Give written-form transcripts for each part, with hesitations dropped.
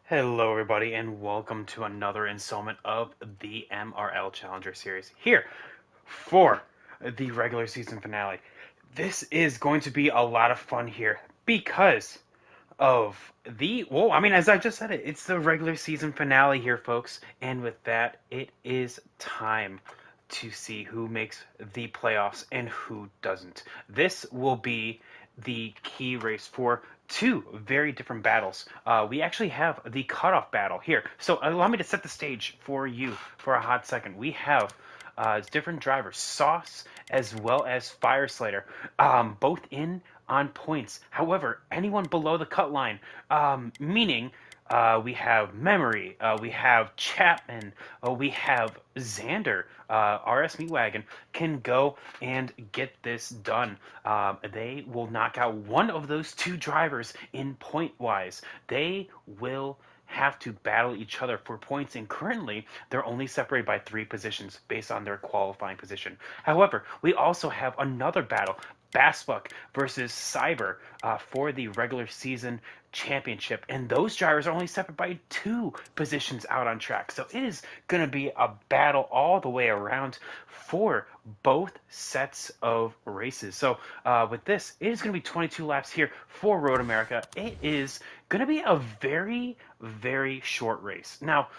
Hello, everybody, and welcome to another installment of the MRL Challenger Series here for the regular season finale. This is going to be a lot of fun here because of as I just said it's the regular season finale here, folks, and with that, it is time to see who makes the playoffs and who doesn't. This will be the key race for two very different battles. We actually have the cutoff battle here. So allow me to set the stage for you for a hot second. We have different drivers, Sauce as well as Fire Slater, both in on points. However, anyone below the cut line, meaning we have Memory, we have Chapman, we have Xander, RS Meatwagon, can go and get this done. They will knock out one of those two drivers in point wise. They will have to battle each other for points, and currently they're only separated by 3 positions based on their qualifying position. However, we also have another battle, Bassbuck versus Cyber, for the regular season championship, and those drivers are only separated by 2 positions out on track. So it is going to be a battle all the way around for both sets of races. So with this, it is going to be 22 laps here for Road America. It is going to be a very, very short race. Now,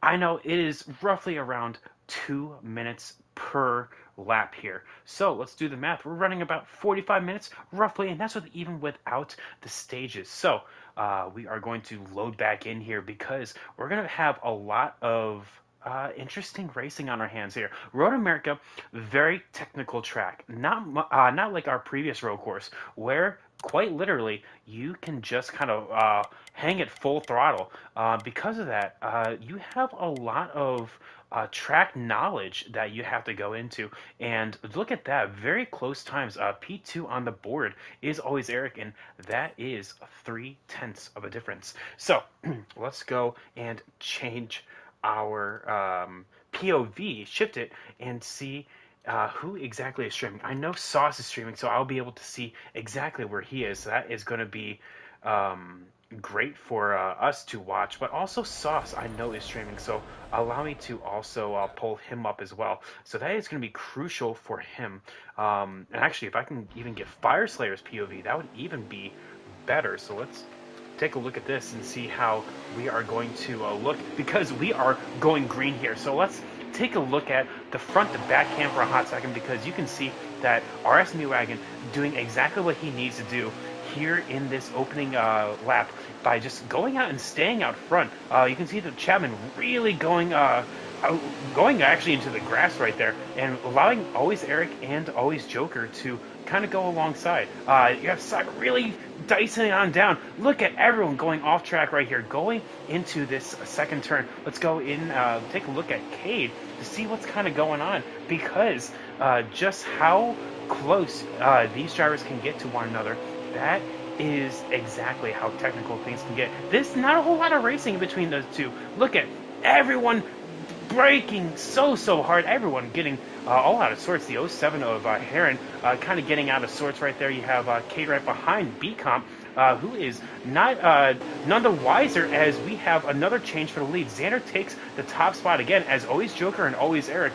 I know it is roughly around 2 minutes per lap here. So let's do the math. We're running about 45 minutes roughly, and that's even without the stages. So we are going to load back in here because we're going to have a lot of interesting racing on our hands here. Road America, very technical track, not like our previous road course where quite literally you can just kind of hang it full throttle. Because of that, you have a lot of track knowledge that you have to go into. And look at that, very close times. P2 on the board is always Eric, and that is 3/10 of a difference. So let's go and change our POV, shift it, and see who exactly is streaming. I know Sauce is streaming, so I'll be able to see exactly where he is. So that is going to be great for us to watch. But also Sauce, I know, is streaming, so allow me to also pull him up as well. So that is going to be crucial for him. And actually, if I can even get Fire Slayer's POV, that would even be better. So let's take a look at this and see how we are going to look, because we are going green here. So let's take a look at the front to back cam for a hot second, because you can see that RS Meatwagon doing exactly what he needs to do here in this opening lap by just going out and staying out front. You can see the Chapman really going actually into the grass right there, and allowing always Eric and always Joker to kind of go alongside. You have Cyber really dicing it on down. Look at everyone going off track right here, going into this second turn. Let's go in, take a look at Cade to see what's kind of going on, because just how close these drivers can get to one another, that is exactly how technical things can get. There's not a whole lot of racing in between those two. Look at everyone braking so hard, everyone getting all out of sorts. The '07 of Heron kind of getting out of sorts right there. You have Cade right behind B-Comp, who is not none the wiser, as we have another change for the lead. Xander takes the top spot again, as always Joker and always Eric,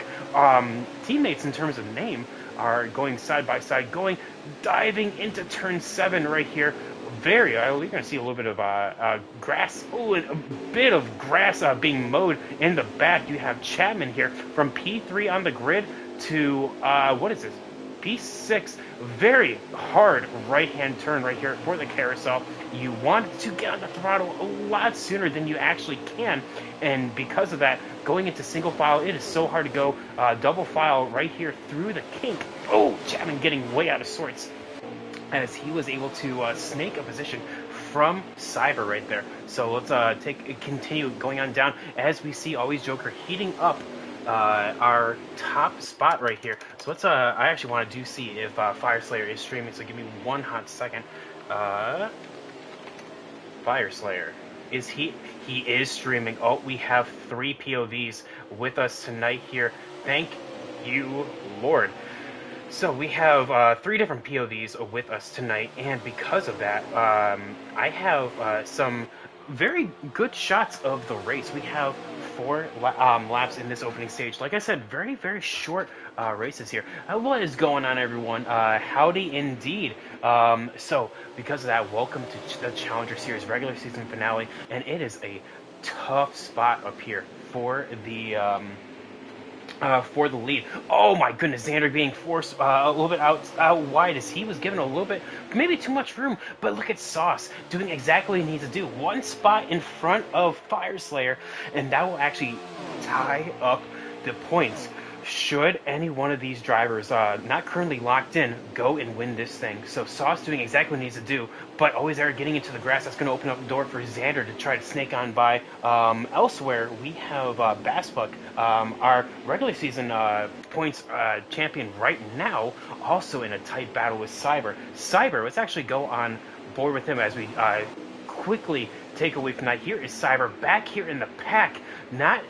teammates in terms of name, are going side by side, diving into turn 7 right here. You're going to see a little bit of grass. Oh, a bit of grass being mowed in the back. You have Chapman here from P3 on the grid to, what is this? P6. Very hard right-hand turn right here for the carousel. You want to get on the throttle a lot sooner than you actually can, and because of that, going into single file, it is so hard to go double file right here through the kink. Oh, Chapman getting way out of sorts, as he was able to snake a position from Cyber right there. So let's continue going on down, as we see always Joker heating up our top spot right here. So let's I actually want to see if Fire Slayer is streaming, so give me one hot second. Fire Slayer, is he is streaming. Oh, we have 3 POVs with us tonight here. Thank you, Lord. So we have 3 different POVs with us tonight, and because of that, I have some very good shots of the race. We have four laps in this opening stage. Like I said, very, very short races here. What is going on, everyone? Howdy indeed. So, because of that, welcome to the Challenger Series regular season finale, and it is a tough spot up here for the lead. Oh my goodness, Xander being forced a little bit out wide as he was given a little bit, maybe too much room. But look at Sauce doing exactly what he needs to do. One spot in front of Fire Slayer, and that will actually tie up the points. Should any one of these drivers not currently locked in go and win this thing? So Sauce doing exactly what he needs to do, but always there getting into the grass. That's going to open up the door for Xander to try to snake on by. Elsewhere, we have Bassbuck, our regular season points champion right now, also in a tight battle with Cyber. Cyber, let's actually go on board with him as we quickly take away from that. Here is Cyber back here in the pack. Not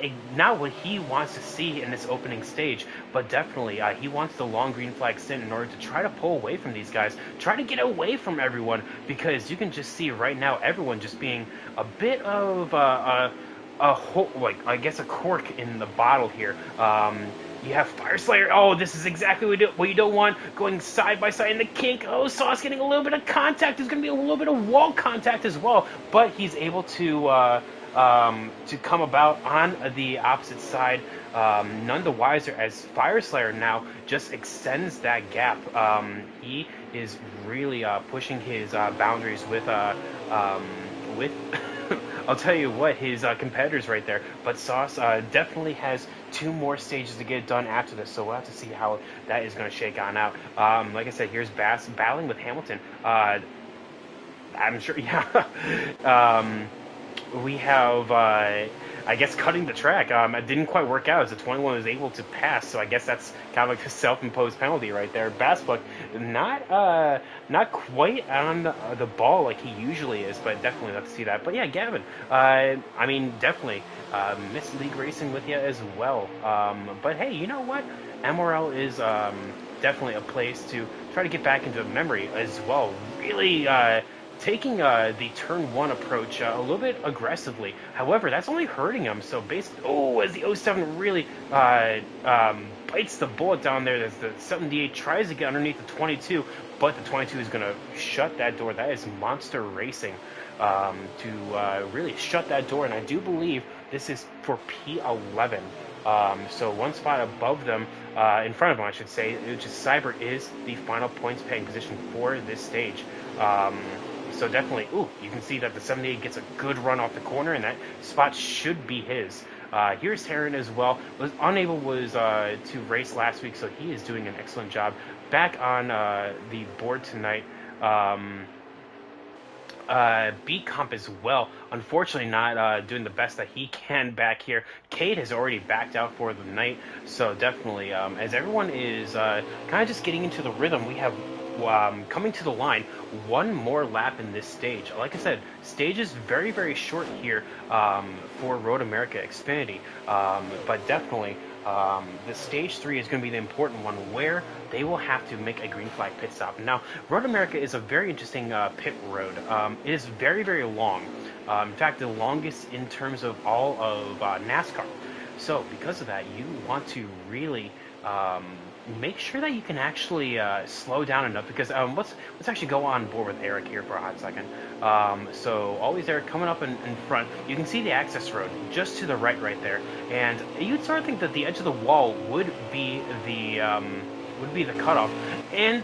what he wants to see in this opening stage, but definitely he wants the long green flag stint in order to try to pull away from these guys, try to get away from everyone, because you can just see right now everyone just being a bit of a whole, like, I guess, a cork in the bottle here. You have Fire Slayer. Oh, this is exactly what you don't want. Going side by side in the kink. Oh, Sauce getting a little bit of contact. There's going to be a little bit of wall contact as well. But he's able to come about on the opposite side. None the wiser as Fire Slayer now just extends that gap. He is really pushing his boundaries with I'll tell you what, his competitors right there. But Sauce definitely has two more stages to get done after this, so we'll have to see how that is going to shake on out. Like I said, here's Bass battling with Hamilton. I'm sure, yeah. We have, I guess, cutting the track. It didn't quite work out as the 21 was able to pass, so I guess that's kind of like a self-imposed penalty right there. Bassbuck not quite on the ball like he usually is, but definitely love to see that. But yeah, Gavin, I mean, definitely Miss League Racing with you as well. But hey, you know what? MRL is definitely a place to try to get back into memory as well. Really taking the turn one approach a little bit aggressively. However, that's only hurting him. So basically, as the 07 really bites the bullet down there, as the 78 tries to get underneath the 22, but the 22 is going to shut that door. That is Monster Racing to really shut that door. And I do believe this is for P11. So one spot above them, in front of them, I should say, which is Cyber, is the final points paying position for this stage. So definitely, you can see that the 78 gets a good run off the corner, and that spot should be his. Here's Heron as well. Was unable to race last week, so he is doing an excellent job. Back on the board tonight. Beat Comp as well. Unfortunately, not doing the best that he can back here. Cade has already backed out for the night, so definitely, as everyone is kind of just getting into the rhythm, we have coming to the line, one more lap in this stage. Like I said, stage is very, very short here for Road America Xfinity, but definitely the stage 3 is going to be the important one, where they will have to make a green flag pit stop. Now, Road America is a very interesting pit road. It is very, very long. In fact, the longest in terms of all of NASCAR. So because of that, you want to really make sure that you can actually slow down enough, because let's actually go on board with Eric here for a hot second. So always Eric coming up in front. You can see the access road just to the right there, and you'd sort of think that the edge of the wall would be the cutoff, and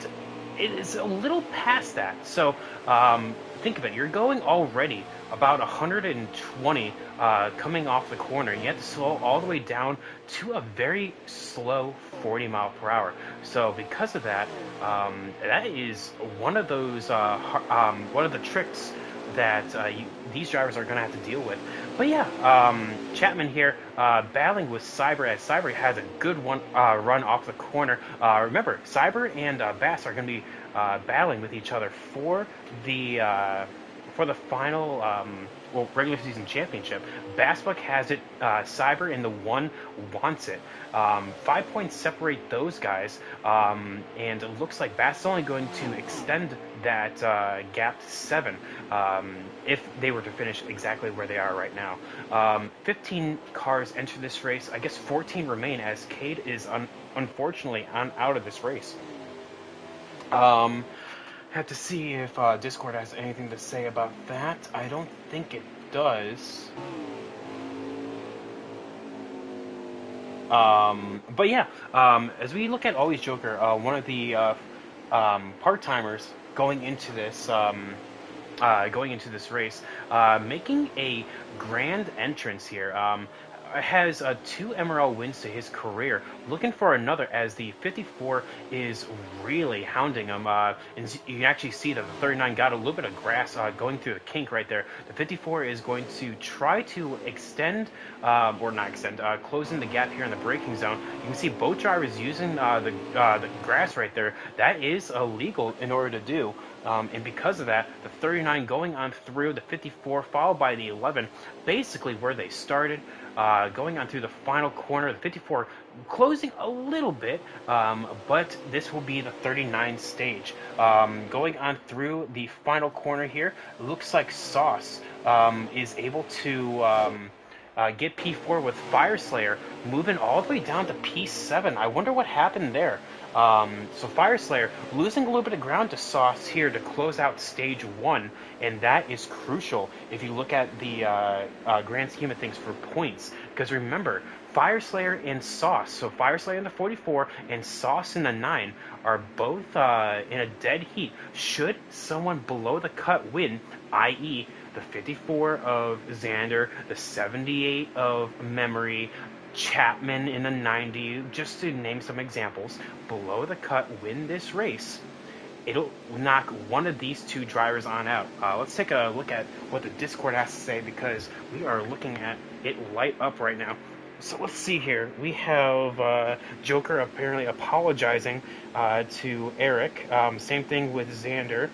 it is a little past that. So think of it, you're going already about 120 coming off the corner, and you have to slow all the way down to a very slow 40 mile per hour. So because of that, that is one of those one of the tricks that these drivers are going to have to deal with. But yeah, Chapman here battling with Cyber, as Cyber has a good run off the corner. Remember, Cyber and Bass are going to be battling with each other for the final regular season championship. Bassbuck has it. Cyber in the 1 wants it. 5 points separate those guys, and it looks like Bass is only going to extend that gap to 7 if they were to finish exactly where they are right now. 15 cars enter this race. I guess 14 remain as Cade is unfortunately out of this race. Have to see if Discord has anything to say about that. I don't think it does. But yeah, as we look at Always Joker, one of the part-timers going into this race, making a grand entrance here. Has 2 MRL wins to his career, looking for another as the 54 is really hounding him. And you can actually see that the 39 got a little bit of grass going through the kink right there. The 54 is going to try to extend, or not extend, closing the gap here in the braking zone. You can see both drivers using the grass right there. That is illegal in order to do. And because of that, the 39 going on through the 54, followed by the 11, basically where they started, going on through the final corner, the 54 closing a little bit, but this will be the 39 stage. Going on through the final corner here, looks like Sauce is able to get P4 with Fire Slayer, moving all the way down to P7. I wonder what happened there. So Fire Slayer losing a little bit of ground to Sauce here to close out stage 1, and that is crucial if you look at the grand scheme of things for points. Because remember, Fire Slayer and Sauce, so Fire Slayer in the 44 and Sauce in the 9, are both in a dead heat. Should someone below the cut win, i.e. the 54 of Xander, the 78 of Memory, Chapman in the 90, just to name some examples, below the cut win this race, it'll knock one of these 2 drivers on out. Let's take a look at what the Discord has to say, because we are looking at it light up right now. So let's see here. We have Joker apparently apologizing to Eric. Same thing with Xander.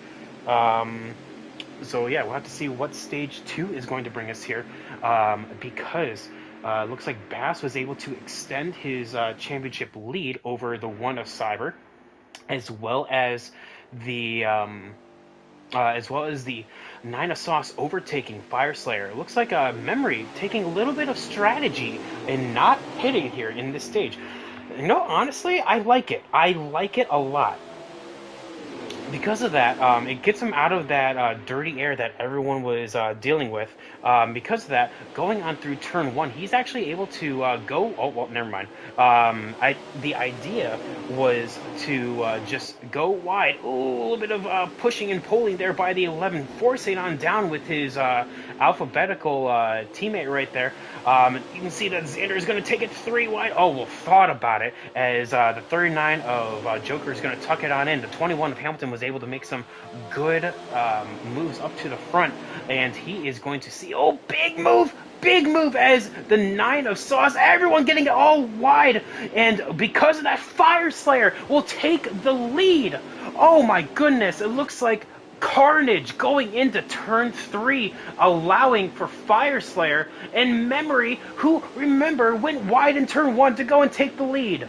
So yeah, we'll have to see what stage 2 is going to bring us here, because looks like Bass was able to extend his championship lead over the 1 of Cyber, as well as the 9 of Sauce overtaking Fire Slayer. It looks like Memory taking a little bit of strategy and not hitting here in this stage. You know, honestly, I like it. I like it a lot. Because of that, it gets him out of that dirty air that everyone was dealing with. Because of that, going on through turn 1, he's actually able to go... Oh, well, never mind. The idea was to just go wide. Ooh, a little bit of pushing and pulling there by the 11, forcing on down with his alphabetical teammate right there. You can see that Xander is going to take it 3 wide. Oh, well, thought about it, as the 39 of Joker is going to tuck it on in. The 21 of Hamilton was able to make some good moves up to the front, and he is going to see, oh, big move as the 9 of Sauce, everyone getting it all wide, and because of that, Fire Slayer will take the lead. Oh my goodness, it looks like carnage going into turn 3, allowing for Fire Slayer and Memory, who, remember, went wide in turn 1 to go and take the lead.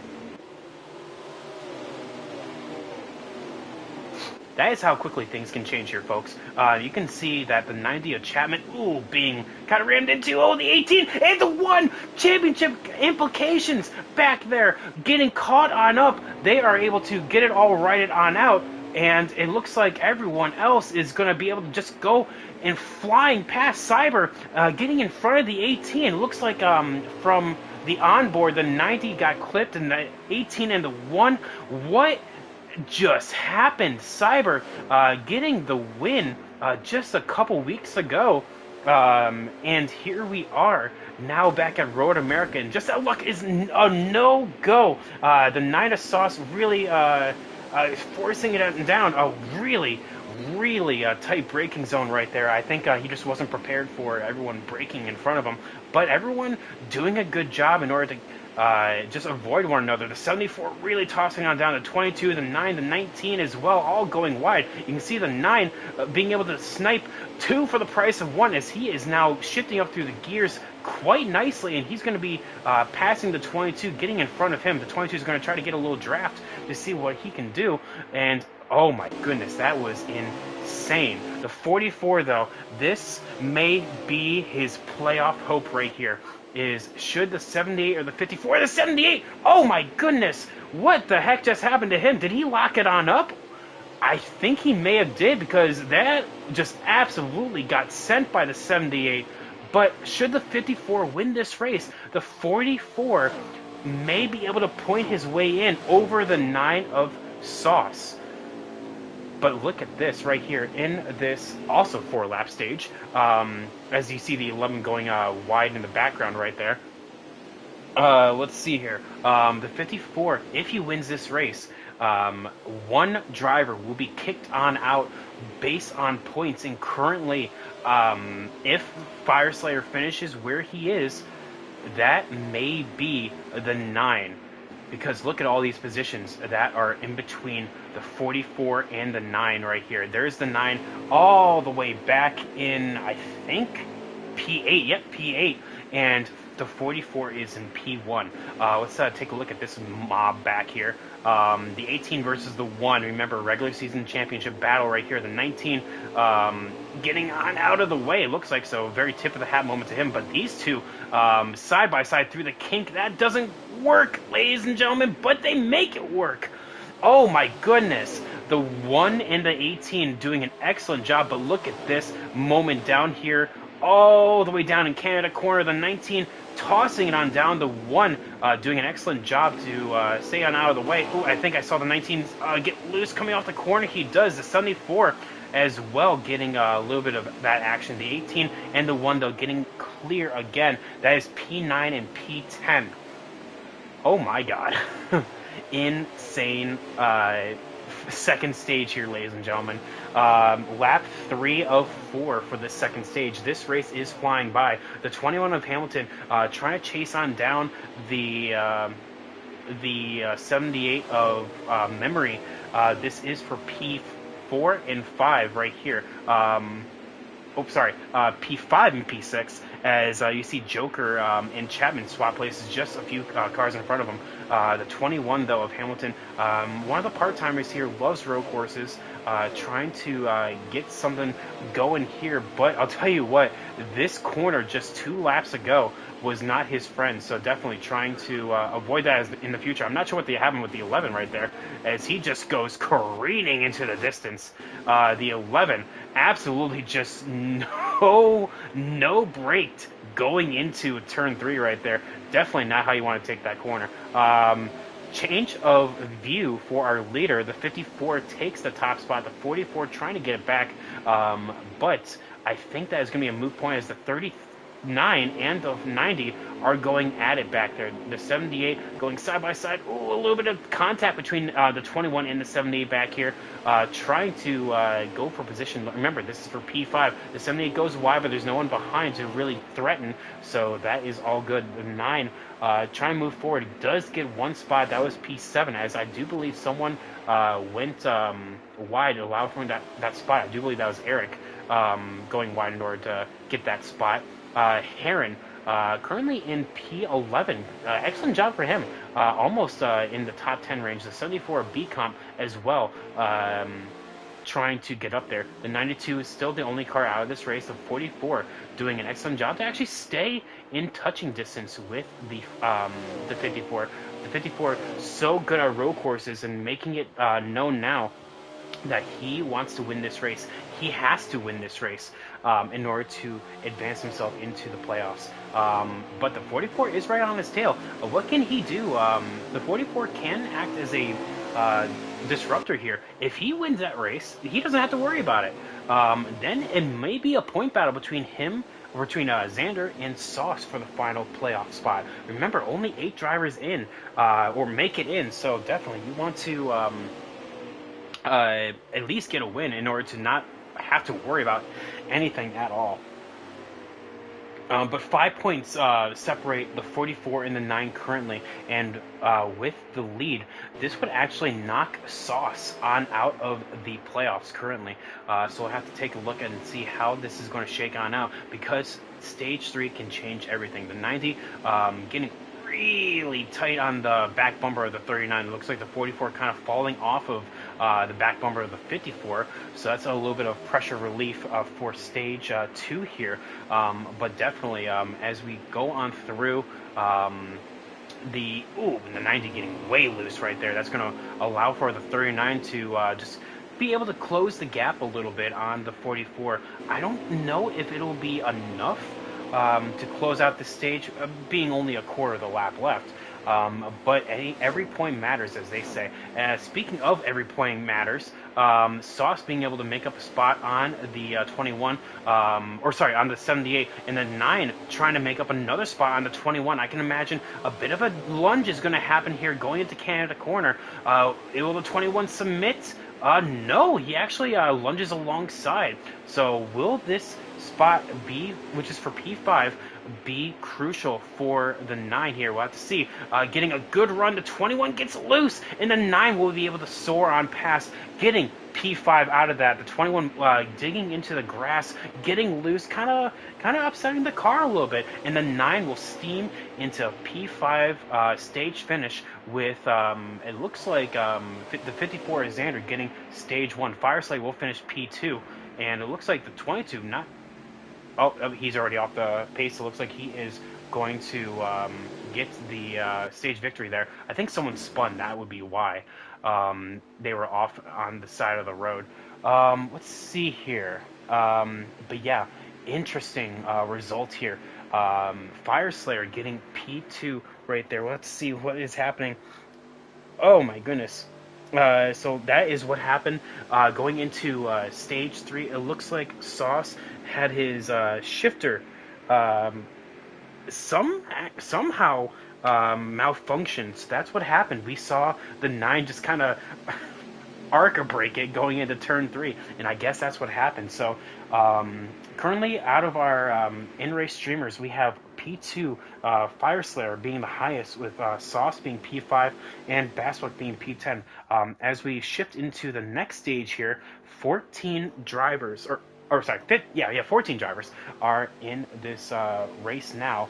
That is how quickly things can change here, folks. You can see that the 90 of Chapman, ooh, being kind of rammed into, oh, the 18 and the 1 championship implications back there, getting caught on up. They are able to get it all righted on out, and it looks like everyone else is going to be able to just go and flying past Cyber, getting in front of the 18. It looks like from the onboard, the 90 got clipped, and the 18 and the 1. What just happened? Cyber getting the win just a couple weeks ago, and here we are now back at Road America, and just that luck is a no-go. The 9 of Sauce really forcing it down. A really tight braking zone right there. I think he just wasn't prepared for everyone braking in front of him, but everyone doing a good job in order to just avoid one another. The 74 really tossing on down, the 22, the 9, the 19 as well, all going wide. You can see the 9 being able to snipe 2 for the price of 1, as he is now shifting up through the gears quite nicely, and he's going to be passing the 22, getting in front of him. The 22 is going to try to get a little draft to see what he can do, and Oh my goodness, that was insane. The 44, though, this may be his playoff hope right here. Is should the 78 or the 54? The 78! Oh my goodness! What the heck just happened to him? Did he lock it on up? I think he may have did, because that just absolutely got sent by the 78. But should the 54 win this race, the 44 may be able to point his way in over the 9 of Sauce. But look at this right here in this also 4-lap stage. As you see the 11 going wide in the background right there. Let's see here. The 54, if he wins this race, one driver will be kicked on out based on points. And currently, if Fire Slayer finishes where he is, that may be the 9. Because look at all these positions that are in between the 44 and the 9 right here. There's the 9 all the way back in, I think, P8. Yep, P8. And the 44 is in P1. Let's take a look at this mob back here. The 18 versus the 1. Remember, regular season championship battle right here. The 19 getting on out of the way, it looks like. So very tip of the hat moment to him. But these two side by side through the kink. That doesn't work, ladies and gentlemen, but they make it work. Oh my goodness. The 1 and the 18 doing an excellent job. But look at this moment down here, all the way down in Canada corner. The 19 tossing it on down. The 1 doing an excellent job to stay on out of the way. Ooh, I think I saw the 19 get loose coming off the corner. He does. The 74 as well getting a little bit of that action. The 18 and the 1, though, getting clear again. That is P9 and P10. Oh my god. Insane second stage here, ladies and gentlemen. Lap 3 of 4 for the second stage. This race is flying by. The 21 of Hamilton trying to chase on down the 78 of Memory. This is for P4 and 5 right here. P5 and P6, as you see Joker and Chapman swap places just a few cars in front of him. The 21, though, of Hamilton, one of the part-timers here, loves road courses, trying to get something going here. But I'll tell you what, this corner just 2 laps ago was not his friend, so definitely trying to avoid that in the future. I'm not sure what happened with the 11 right there, as he just goes careening into the distance. The 11 absolutely just no braked going into turn 3 right there. Definitely not how you want to take that corner. Change of view for our leader. The 54 takes the top spot. The 44 trying to get it back, but I think that is going to be a moot point, as the 39 and the 90 are going at it back there. The 78 going side by side. Ooh, a little bit of contact between the 21 and the 78 back here, trying to go for position. Remember, this is for P5. The 78 goes wide, but there's no one behind to really threaten, so that is all good. The 9 trying to move forward, does get one spot. That was P7, as I do believe someone went wide to allow for that spot. I do believe that was Eric going wide in order to get that spot. Heron currently in P11. Excellent job for him. Almost in the top 10 range. The 74 B comp as well, trying to get up there. The 92 is still the only car out of this race. The 44 doing an excellent job to actually stay in touching distance with the 54. The 54 so good at road courses and making it known now that he wants to win this race. He has to win this race in order to advance himself into the playoffs. But the 44 is right on his tail. What can he do? The 44 can act as a disruptor here. If he wins that race, he doesn't have to worry about it. Then it may be a point battle between Xander and Sauce for the final playoff spot. Remember, only 8 drivers in, or make it in, so definitely you want to at least get a win in order to not have to worry about anything at all. But 5 points separate the 44 and the 9 currently, and with the lead, this would actually knock Sauce on out of the playoffs currently. So we'll have to take a look and see how this is going to shake on out, because stage 3 can change everything. The 90 getting really tight on the back bumper of the 39. It looks like the 44 kind of falling off of the back bumper of the 54. So that's a little bit of pressure relief for stage 2 here. But definitely, as we go on through. The 90 getting way loose right there. That's going to allow for the 39 to just be able to close the gap a little bit on the 44. I don't know if it'll be enough to close out the stage, being only a quarter of the lap left. But every point matters, as they say. Speaking of every point matters, Sauce being able to make up a spot on the 21, on the 78, and then 9 trying to make up another spot on the 21. I can imagine a bit of a lunge is going to happen here going into Canada corner. Will the 21 submit? No, he actually lunges alongside. So will this spot be, which is for P5, be crucial for the 9 here? We'll have to see. Getting a good run, the 21 gets loose, and the 9 will be able to soar on past, getting P5 out of that. The 21 digging into the grass, getting loose, kind of upsetting the car a little bit, and the 9 will steam into P5 stage finish with, it looks like the 54 is Xander getting stage 1. Fireslay will finish P2, and it looks like the 22 not... Oh, he's already off the pace. It looks like he is going to get the stage victory there. I think someone spun. That would be why they were off on the side of the road. Let's see here. But yeah, interesting result here. Fireslayer getting P2 right there. Let's see what is happening. Oh my goodness. So that is what happened going into stage 3. It looks like Sauce had his shifter somehow malfunctioned. So that's what happened. We saw the 9 just kind of arc brake it going into turn 3, and I guess that's what happened. So currently, out of our in-race streamers, we have P2 Fireslayer being the highest, with Sauce being P5 and Basswick being P10. As we shift into the next stage here, 14 drivers, 14 drivers are in this race now.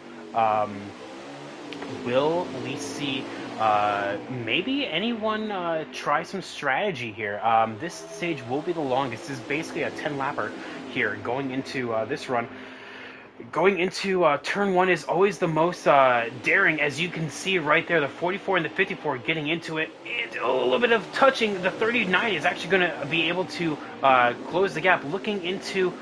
Will we see maybe anyone try some strategy here? This stage will be the longest. This is basically a 10-lapper here going into this run. Going into turn 1 is always the most daring, as you can see right there. The 44 and the 54 getting into it, and a little bit of touching. The 39 is actually going to be able to close the gap. Looking into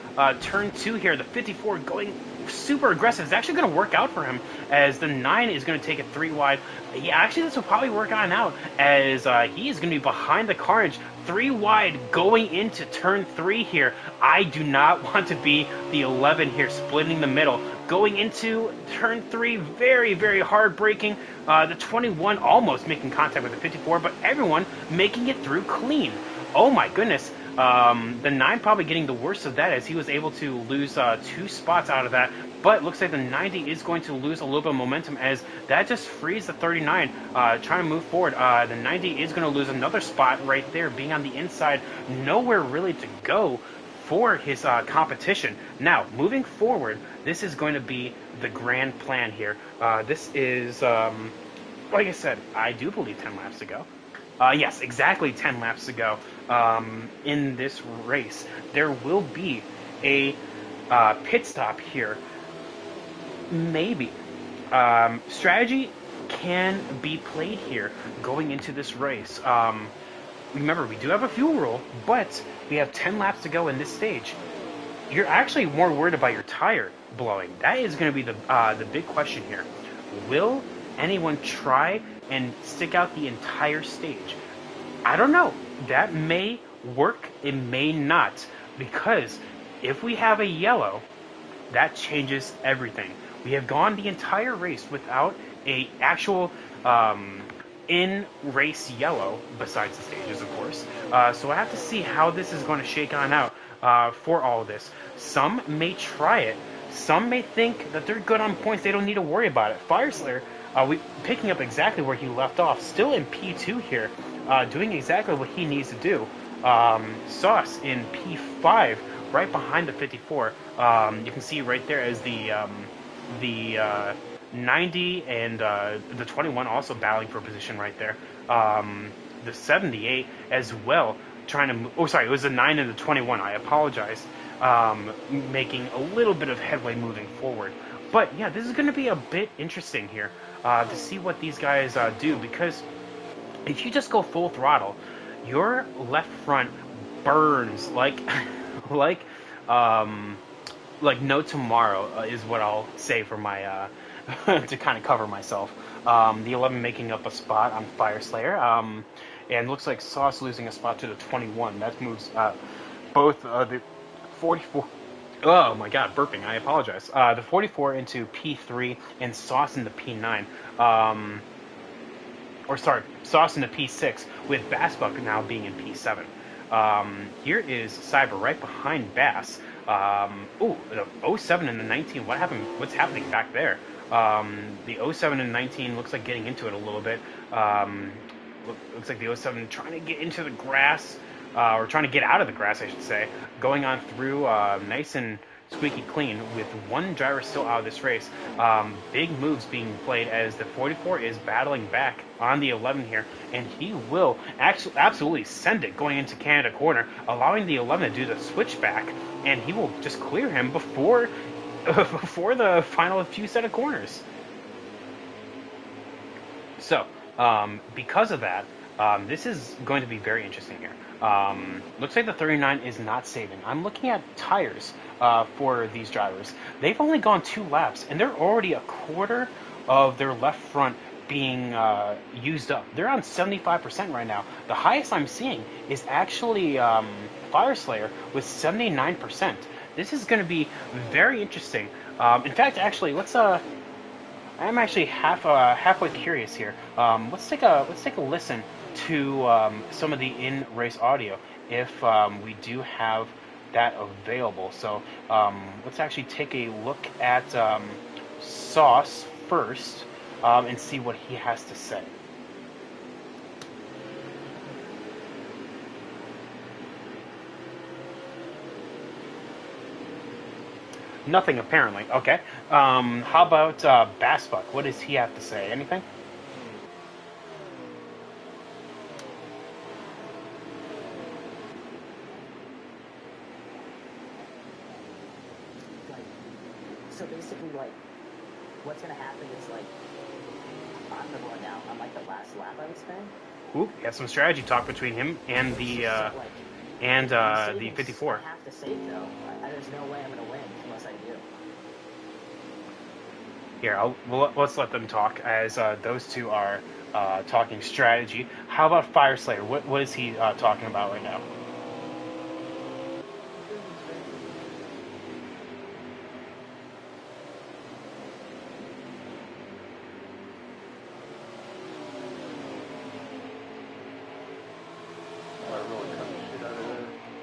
turn 2 here, the 54 going super aggressive. It's actually going to work out for him, as the 9 is going to take it 3 wide. Yeah, actually this will probably work on out, as he is going to be behind the carnage 3 wide going into turn 3 here. I do not want to be the 11 here, splitting the middle. Going into turn 3, very, very hard braking. The 21 almost making contact with the 54, but everyone making it through clean. Oh my goodness. The 9 probably getting the worst of that, as he was able to lose 2 spots out of that. But it looks like the 90 is going to lose a little bit of momentum, as that just frees the 39 trying to move forward. The 90 is going to lose another spot right there, being on the inside. Nowhere really to go for his competition. Now, moving forward, this is going to be the grand plan here. This is, like I said, I do believe 10 laps to go. Yes, exactly 10 laps to go in this race. There will be a pit stop here. Maybe. Strategy can be played here going into this race. Remember, we do have a fuel rule, but we have 10 laps to go in this stage. You're actually more worried about your tire blowing. That is going to be the big question here. Will anyone try and stick out the entire stage? I don't know. That may work. It may not. Because if we have a yellow, that changes everything. We have gone the entire race without a actual in-race yellow, besides the stages, of course. So I have to see how this is going to shake on out for all of this. Some may try it. Some may think that they're good on points. They don't need to worry about it. Fireslayer, picking up exactly where he left off, still in P2 here, doing exactly what he needs to do. Sauce in P5, right behind the 54. You can see right there as the 90 and the 21 also battling for position right there. the 78 as well, trying to. Oh, sorry, it was the 9 and the 21. I apologize. Making a little bit of headway moving forward. But yeah, this is going to be a bit interesting here to see what these guys do, because if you just go full throttle, your left front burns like like um, like no tomorrow is what I'll say for my to kind of cover myself. The 11 making up a spot on Fire Slayer, and looks like Sauce losing a spot to the 21. That moves both the 44. Oh my god, burping. I apologize. The 44 into P3 and Sauce into P9. Or sorry, Sauce into P6 with Bassbuck now being in P7. Here is Cyber right behind Bass. The 07 and the 19. What happened? What's happening back there? The 07 and 19 looks like getting into it a little bit. Looks like the 07 trying to get into the grass, or trying to get out of the grass, I should say. Going on through nice and squeaky clean with one driver still out of this race. Big moves being played as the 44 is battling back on the 11 here, and he will actually absolutely send it going into Canada corner, allowing the 11 to do the switchback, and he will just clear him before before the final few set of corners. So, because of that, this is going to be very interesting here. Looks like the 39 is not saving. I'm looking at tires for these drivers. They've only gone 2 laps, and they're already a quarter of their left front being used up. They're on 75% right now. The highest I'm seeing is actually Fire Slayer with 79%. This is going to be very interesting. In fact, actually, let's. I'm actually halfway curious here. Let's take a listen to some of the in-race audio if we do have that available. So let's actually take a look at Sauce first and see what he has to say. Nothing, apparently. Okay. How about Bassbuck? What does he have to say? Anything? Like, so basically, like, what's gonna happen is, like, I'm gonna go down on, like, the last lap, I would say. Ooh, got some strategy talk between him and the So, like, the 54. I have to save, though. There's no way I'm gonna win unless I do. Here, let's let them talk as those two are talking strategy. How about Fire Slayer? What is he talking about right now?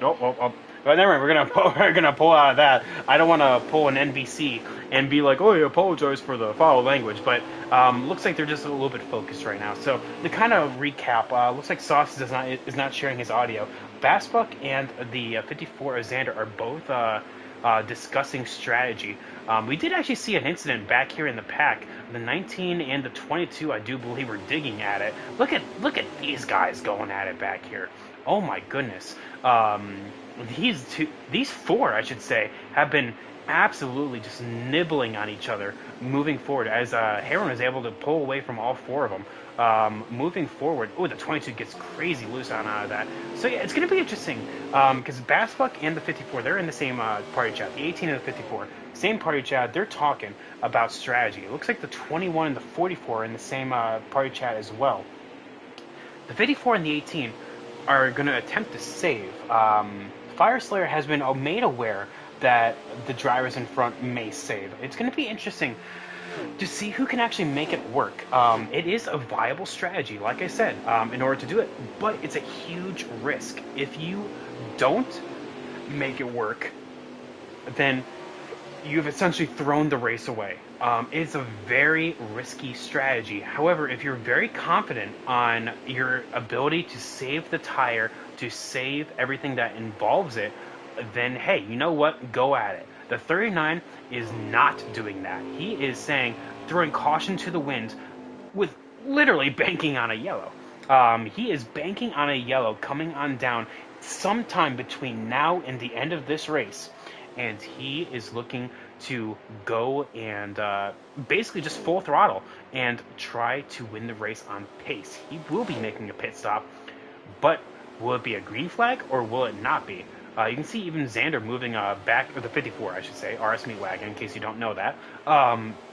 Nope. But never mind. We're gonna pull out of that. I don't want to pull an NBC and be like, "Oh, I apologize for the foul language," but looks like they're just a little bit focused right now. So to kind of recap, looks like Sauce is not sharing his audio. Bassbuck and the 54 Xander are both discussing strategy. We did actually see an incident back here in the pack. The 19 and the 22, I do believe, were digging at it. Look at these guys going at it back here. Oh my goodness. These four, I should say, have been absolutely just nibbling on each other moving forward, as Heron was able to pull away from all 4 of them. Moving forward, oh, the 22 gets crazy loose out of that. So yeah, it's going to be interesting because Bassbuck and the 54, they're in the same party chat. The 18 and the 54, same party chat. They're talking about strategy. It looks like the 21 and the 44 are in the same party chat as well. The 54 and the 18 are going to attempt to save. Fire Slayer has been made aware that the drivers in front may save. It's going to be interesting to see who can actually make it work. It is a viable strategy, like I said, in order to do it, but it's a huge risk. If you don't make it work, then you've essentially thrown the race away. It's a very risky strategy. However, if you're very confident on your ability to save the tire, to save everything that involves it, then hey, you know what? Go at it. The 39 is not doing that. He is saying, throwing caution to the wind with literally banking on a yellow. He is banking on a yellow coming on down sometime between now and the end of this race. And he is looking to go and basically just full throttle and try to win the race on pace. He will be making a pit stop, but will it be a green flag or will it not be? You can see even Xander moving back, or the 54, I should say, RS Meat Wagon, in case you don't know that.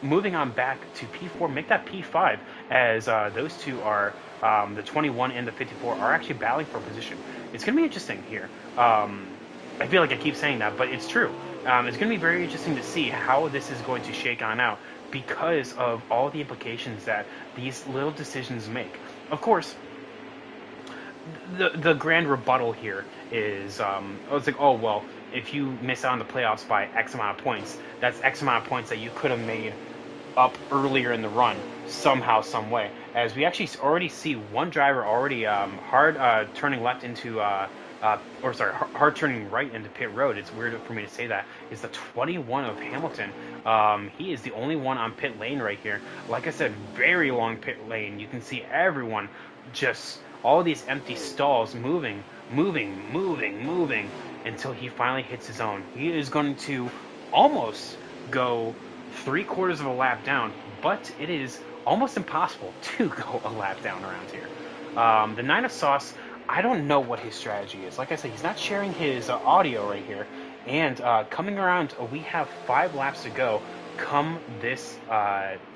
Moving on back to P4, make that P5, as those two are, the 21 and the 54, are actually battling for position. It's going to be interesting here. I feel like I keep saying that, but it's true. It's going to be very interesting to see how this is going to shake on out because of all the implications that these little decisions make. Of course, the grand rebuttal here is I was like, oh well, if you miss out on the playoffs by X amount of points, that's X amount of points that you could have made up earlier in the run somehow, some way. As we actually already see one driver already hard turning left into hard turning right into pit road. It's weird for me to say that. Is the 21 of Hamilton. He is the only one on pit lane right here. Like I said, very long pit lane. You can see everyone just all these empty stalls moving until he finally hits his own. He is going to almost go 3/4 of a lap down, but it is almost impossible to go a lap down around here. The 9 of Sauce, I don't know what his strategy is. Like I said, he's not sharing his audio right here. And coming around, we have 5 laps to go come this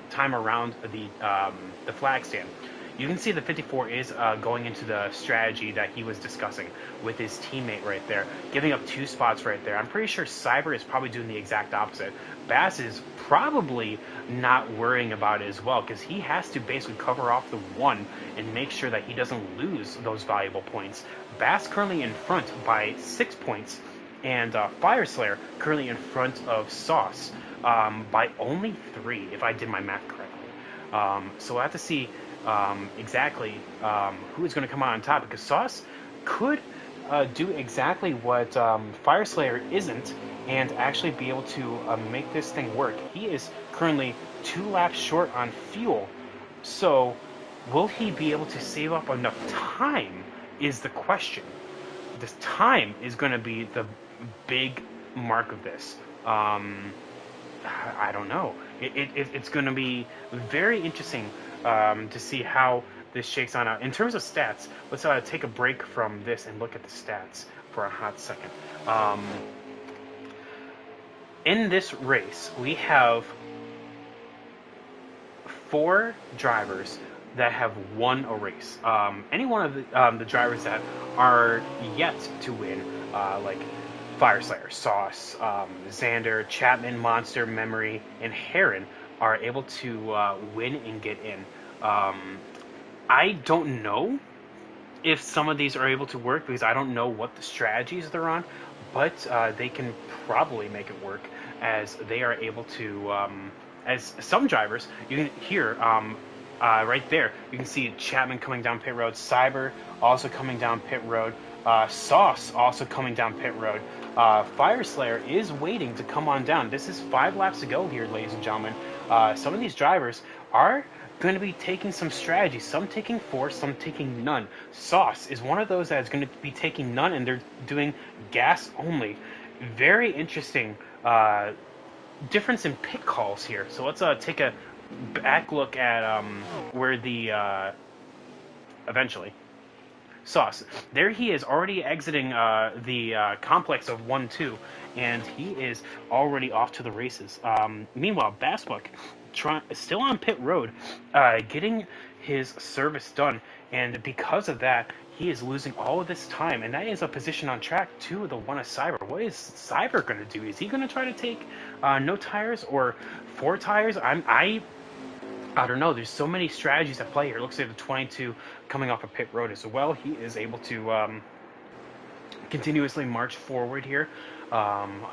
time around the flag stand. You can see the 54 is going into the strategy that he was discussing with his teammate right there, giving up 2 spots right there. I'm pretty sure Cyber is probably doing the exact opposite. Bass is probably not worrying about it as well because he has to basically cover off the 1 and make sure that he doesn't lose those valuable points. Bass currently in front by 6 points, and Fire Slayer currently in front of Sauce by only 3, if I did my math correctly. So we'll have to see exactly who is going to come out on top, because Sauce could do exactly what Fire Slayer isn't and actually be able to make this thing work. He is currently 2 laps short on fuel, so will he be able to save up enough time is the question. This time is going to be the big mark of this. I don't know. It's going to be very interesting to see how this shakes on out. In terms of stats, let's take a break from this and look at the stats for a hot second. In this race, we have 4 drivers that have won a race. Any one of the drivers that are yet to win, like Fire Slayer, Sauce, Xander, Chapman, Monster, Memory, and Heron, are able to win and get in. I don't know if some of these are able to work because I don't know what the strategies they're on, but they can probably make it work as they are able to. As some drivers, you can hear right there, you can see Chapman coming down pit road, Cyber also coming down pit road, Sauce also coming down pit road. Fire Slayer is waiting to come on down. This is 5 laps to go here, ladies and gentlemen. Some of these drivers are going to be taking some strategy. Some taking force, some taking none. Sauce is one of those that is going to be taking none, and they're doing gas only. Very interesting difference in pit calls here. So let's take a back look at where the eventually Sauce. There he is already exiting the complex of 1-2, and he is already off to the races. Meanwhile, Bassbuck still on pit road, getting his service done, and because of that, he is losing all of this time, and that is a position on track to the 1 of Cyber. What is Cyber going to do? Is he going to try to take no tires or 4 tires? I don't know. There's so many strategies at play here. It looks like the 22 coming off a pit road as well. He is able to continuously march forward here,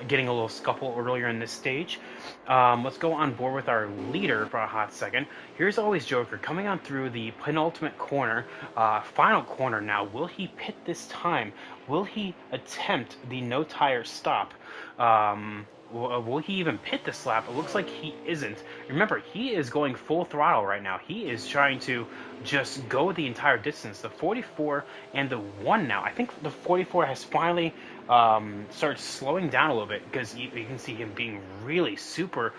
getting a little scuffle earlier in this stage. Let's go on board with our leader for a hot second. Here's Always Joker coming on through the penultimate corner, final corner now. Will he pit this time? Will he attempt the no tire stop? will he even pit this lap? It looks like he isn't. Remember, he is going full throttle right now. He is trying to just go the entire distance. The 44 and the 1 now. I think the 44 has finally started slowing down a little bit because you can see him being really super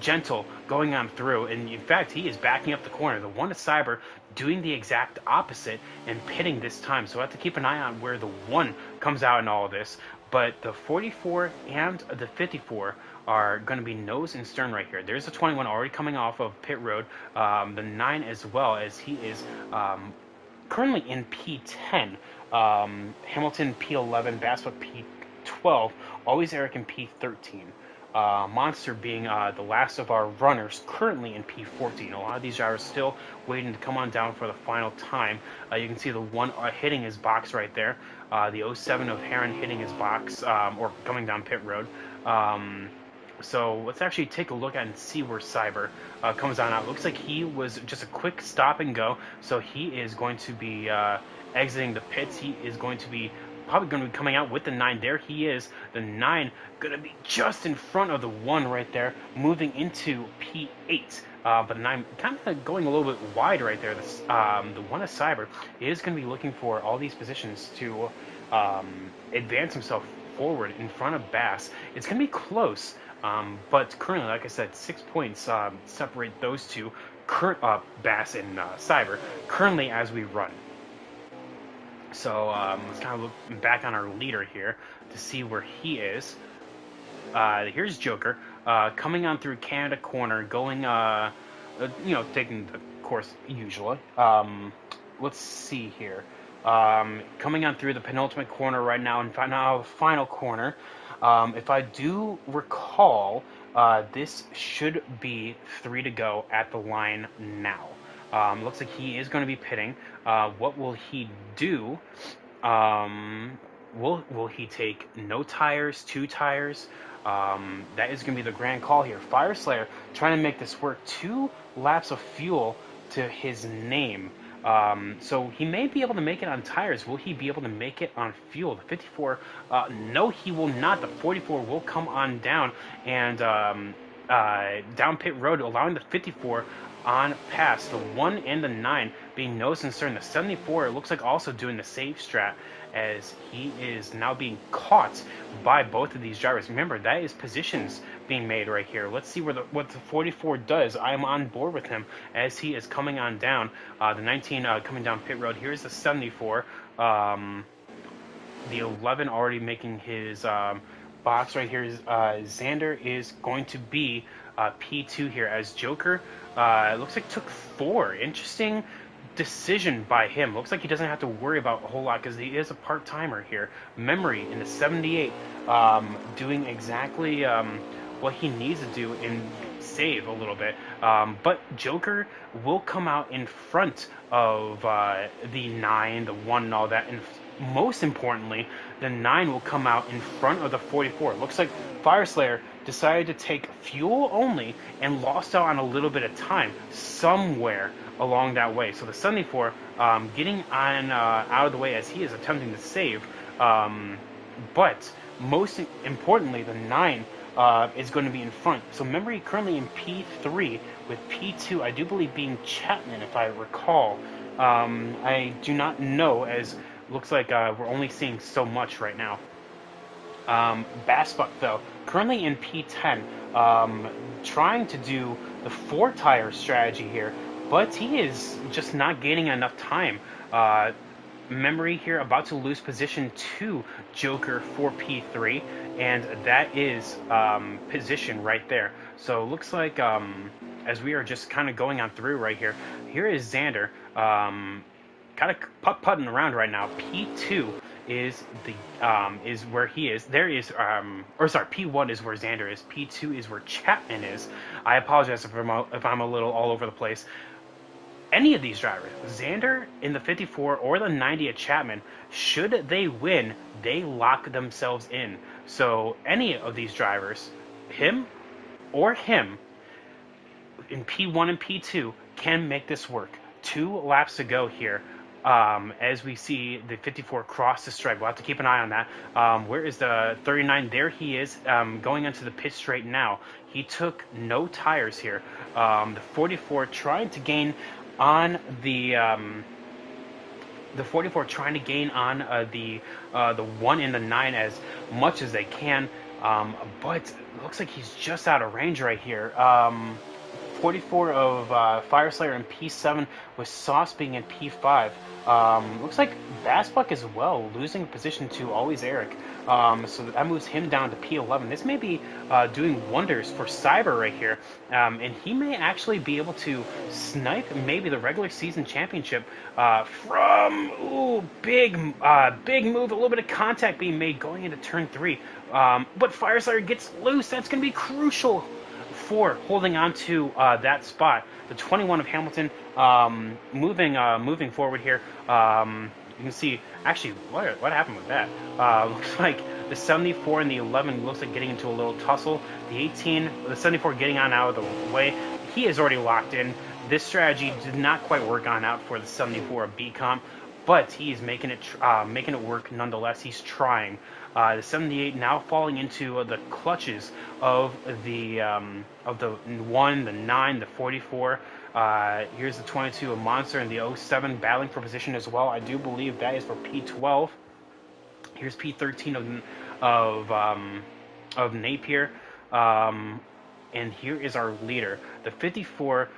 gentle going on through, and in fact he is backing up the corner. The one to Cyber doing the exact opposite and pitting this time, so I have to keep an eye on where the one comes out in all of this. But the 44 and the 54 are going to be nose and stern right here. There's a 21 already coming off of pit road, the 9 as well, as he is currently in P10, Hamilton P11, Basswood P12, always Eric in P13. Monster being the last of our runners currently in P14. A lot of these drivers still waiting to come on down for the final time. You can see the one hitting his box right there. The 07 of Heron hitting his box, or coming down pit road. So let's actually take a look at and see where Cyber comes on out. Looks like he was just a quick stop and go. So he is going to be exiting the pits. He is going to be probably going to be coming out with the 9. There he is. The 9 going to be just in front of the 1 right there, moving into P8. But the 9 kind of going a little bit wide right there. This, the 1 of Cyber is going to be looking for all these positions to advance himself forward in front of Bass. It's going to be close, but currently, like I said, 6 points separate those two, Bass and Cyber, currently as we run. So let's kind of look back on our leader here to see where he is. Here's Joker coming on through Canada corner, going, taking the course usually. Let's see here. Coming on through the penultimate corner right now, and now final corner. If I do recall, this should be 3 to go at the line now. Looks like he is going to be pitting. What will he do? Will he take no tires, 2 tires? That is going to be the grand call here. Fire Slayer trying to make this work. 2 laps of fuel to his name. So he may be able to make it on tires. Will he be able to make it on fuel? The 54, no, he will not. The 44 will come on down and down pit road, allowing the 54 on pass. The 1 and the 9 being nose and stern. The 74, it looks like also doing the safe strat, as he is now being caught by both of these drivers. Remember, that is positions being made right here. Let's see what the 44 does. I am on board with him as he is coming on down. The 19 coming down pit road. Here's the 74. The 11 already making his box right here. Xander is going to be P2 here, as Joker looks like took 4. Interesting decision by him. Looks like he doesn't have to worry about a whole lot because he is a part-timer here. Memory in the 78 doing exactly what he needs to do and save a little bit. But Joker will come out in front of the 9, the 1 and all that, and most importantly, the 9 will come out in front of the 44. It looks like Fire Slayer decided to take fuel only and lost out on a little bit of time somewhere along that way. So the 74 getting on out of the way as he is attempting to save. But most importantly, the 9 is going to be in front. So Memory currently in P3 with P2, I do believe, being Chapman, if I recall. I do not know, as looks like we're only seeing so much right now. Bassbuck, though, currently in P10, trying to do the 4 tire strategy here, but he is just not gaining enough time. Memory here about to lose position to Joker for P3, and that is position right there. So it looks like as we are just kind of going on through right here, here is Xander kind of putt-putting around right now. P2 is the is where he is. There is P1 is where Xander is. P2 is where Chapman is. I apologize if I'm a little all over the place. Any of these drivers, Xander in the 54 or the 90 at Chapman, should they win, they lock themselves in. So any of these drivers, him or him, in P1 and P2, can make this work. 2 laps to go here. as we see the 54 cross the stripe. We'll have to keep an eye on that. Where is the 39? There he is, going into the pit straight now. He took no tires here. The 44 trying to gain on the 44 trying to gain on the 1 and the 9 as much as they can, but it looks like he's just out of range right here. 44 of Fireslayer in P7 with Sauce being in P5. Looks like Bassbuck as well, losing position to Always Eric. So that moves him down to P11. This may be doing wonders for Cyber right here. And he may actually be able to snipe maybe the regular season championship from, big move, a little bit of contact being made going into turn 3. But Fireslayer gets loose. That's going to be crucial for holding on to that spot. The 21 of Hamilton moving forward here. You can see, actually, what happened with that? Looks like the 74 and the 11 looks like getting into a little tussle. The 18, the 74 getting on out of the way. He is already locked in. This strategy did not quite work on out for the 74 of B-Comp, but he's making it work nonetheless. He's trying. The 78 now falling into the clutches of the 1, the 9, the 44. Here's the 22, a Monster, and the 07 battling for position as well. I do believe that is for P12. Here's P13 of Napier. And here is our leader. The 54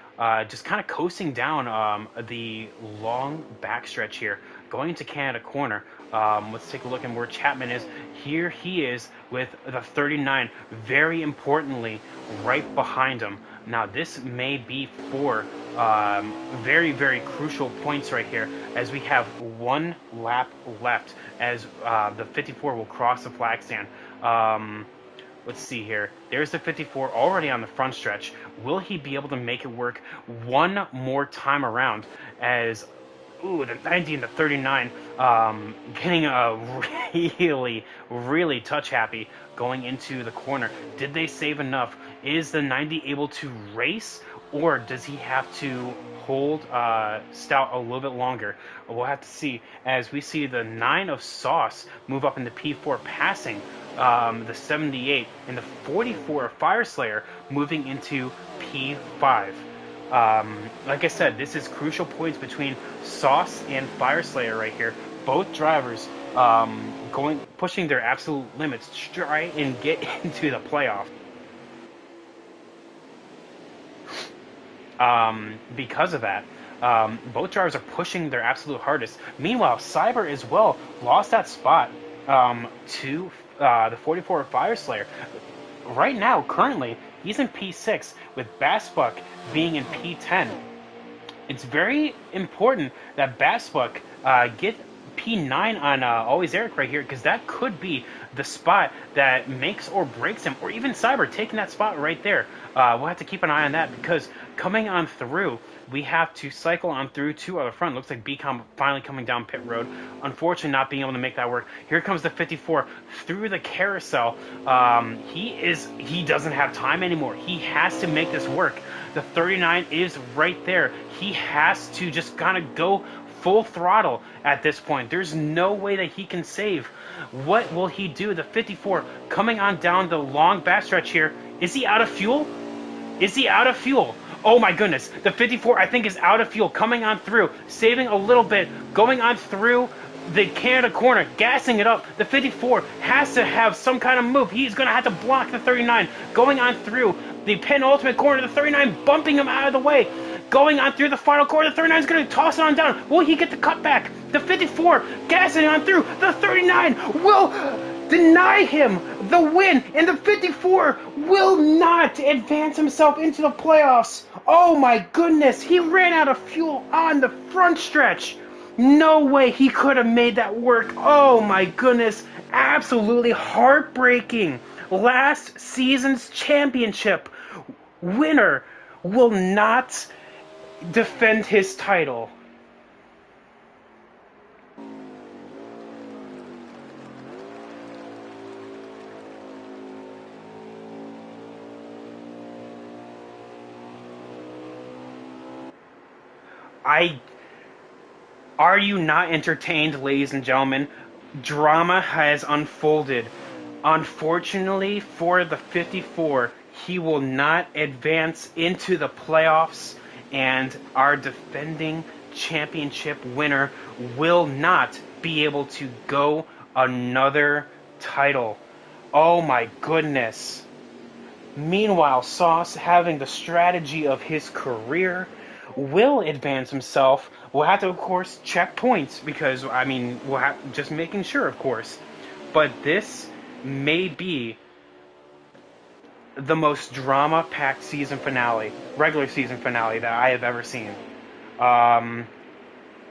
just kind of coasting down the long backstretch here, going into Canada Corner. Let's take a look at where Chapman is. Here he is with the 39, very importantly, right behind him. Now this may be for very, very crucial points right here, as we have 1 lap left as the 54 will cross the flag stand. Let's see here. There's the 54 already on the front stretch. Will he be able to make it work one more time around as... Ooh, the 90 and the 39 getting really, really touch-happy going into the corner. Did they save enough? Is the 90 able to race, or does he have to hold Stout a little bit longer? We'll have to see as we see the 9 of Sauce move up into P4, passing the 78, and the 44 of Fireslayer moving into P5. Like I said, this is crucial points between Sauce and Fireslayer right here. Both drivers pushing their absolute limits to try and get into the playoff. Because of that, both drivers are pushing their absolute hardest. Meanwhile, Cyber as well lost that spot to the 44 of Fireslayer. Right now, currently, he's in P6 with Bassbuck being in P10. It's very important that Bassbuck get P9 on Always Eric right here, because that could be the spot that makes or breaks him, or even Cyber taking that spot right there. We'll have to keep an eye on that, because coming on through, we have to cycle on through to our front. Looks like BCom finally coming down pit road. Unfortunately, not being able to make that work. Here comes the 54 through the carousel. He doesn't have time anymore. He has to make this work. The 39 is right there. He has to just kind of go full throttle at this point. There's no way that he can save. What will he do? The 54 coming on down the long backstretch here. Is he out of fuel? Is he out of fuel? Oh my goodness. The 54, I think, is out of fuel. Coming on through. Saving a little bit. Going on through the Canada corner. Gassing it up. The 54 has to have some kind of move. He's going to have to block the 39. Going on through the penultimate corner. The 39 bumping him out of the way. Going on through the final corner. The 39 is going to toss it on down. Will he get the cutback? The 54 gassing on through. The 39 will deny him the win, and the 54 will not advance himself into the playoffs. Oh my goodness, he ran out of fuel on the front stretch. No way he could have made that work. Oh my goodness, absolutely heartbreaking. Last season's championship winner will not defend his title. Are you not entertained, ladies and gentlemen? Drama has unfolded. Unfortunately for the 54, he will not advance into the playoffs, and our defending championship winner will not be able to go another title. Oh my goodness. Meanwhile, Sauce, having the strategy of his career, will advance himself. We'll have to, of course, check points because, I mean, we'll have just making sure, of course. But this may be the most drama-packed season finale, regular season finale that I have ever seen. Um,